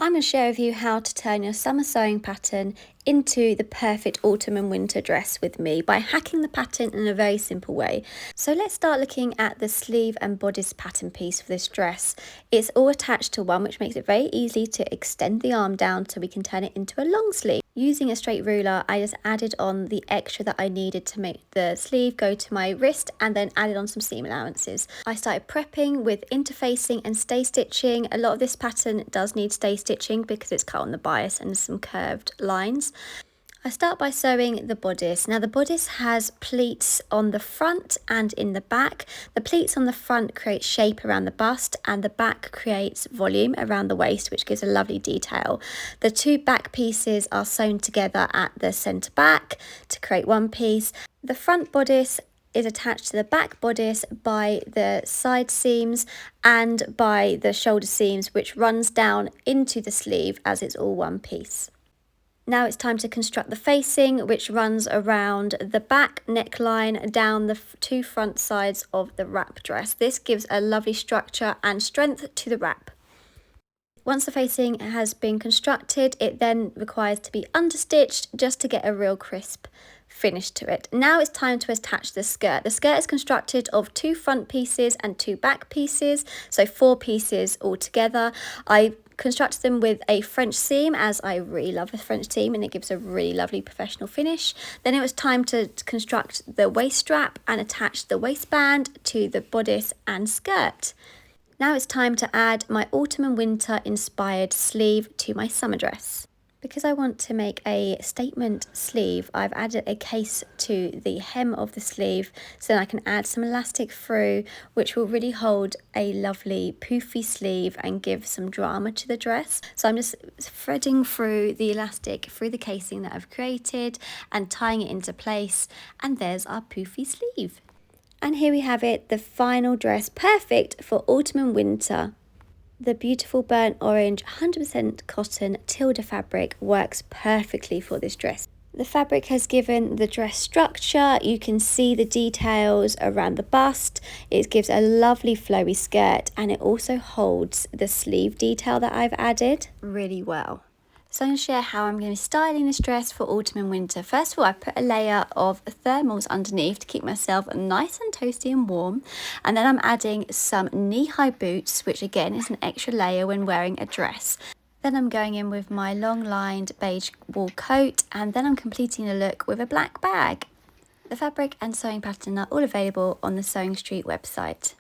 I'm going to share with you how to turn your summer sewing pattern into the perfect autumn and winter dress with me by hacking the pattern in a very simple way. So let's start looking at the sleeve and bodice pattern piece for this dress. It's all attached to one, which makes it very easy to extend the arm down so we can turn it into a long sleeve. Using a straight ruler, I just added on the extra that I needed to make the sleeve go to my wrist and then added on some seam allowances. I started prepping with interfacing and stay stitching. A lot of this pattern does need stay stitching because it's cut on the bias and some curved lines. I start by sewing the bodice. Now the bodice has pleats on the front and in the back. The pleats on the front create shape around the bust and the back creates volume around the waist, which gives a lovely detail. The two back pieces are sewn together at the centre back to create one piece. The front bodice is attached to the back bodice by the side seams and by the shoulder seams, which runs down into the sleeve as it's all one piece. Now it's time to construct the facing, which runs around the back neckline down the two front sides of the wrap dress. This gives a lovely structure and strength to the wrap. Once the facing has been constructed, it then requires to be understitched just to get a real crisp finish to it. Now it's time to attach the skirt. The skirt is constructed of two front pieces and two back pieces, so 4 pieces altogether. I constructed them with a French seam, as I really love a French seam and it gives a really lovely professional finish. Then it was time to construct the waist strap and attach the waistband to the bodice and skirt. Now it's time to add my autumn and winter inspired sleeve to my summer dress. Because I want to make a statement sleeve, I've added a case to the hem of the sleeve so that I can add some elastic through, which will really hold a lovely poofy sleeve and give some drama to the dress. So I'm just threading through the elastic through the casing that I've created and tying it into place, and there's our poofy sleeve. And here we have it, the final dress, perfect for autumn and winter. The beautiful burnt orange 100% cotton Tilda fabric works perfectly for this dress. The fabric has given the dress structure. You can see the details around the bust. It gives a lovely flowy skirt and it also holds the sleeve detail that I've added really well. So I'm going to share how I'm going to be styling this dress for autumn and winter. First of all, I put a layer of thermals underneath to keep myself nice and toasty and warm. And then I'm adding some knee-high boots, which again is an extra layer when wearing a dress. Then I'm going in with my long-lined beige wool coat, and then I'm completing the look with a black bag. The fabric and sewing pattern are all available on the Sewing Street website.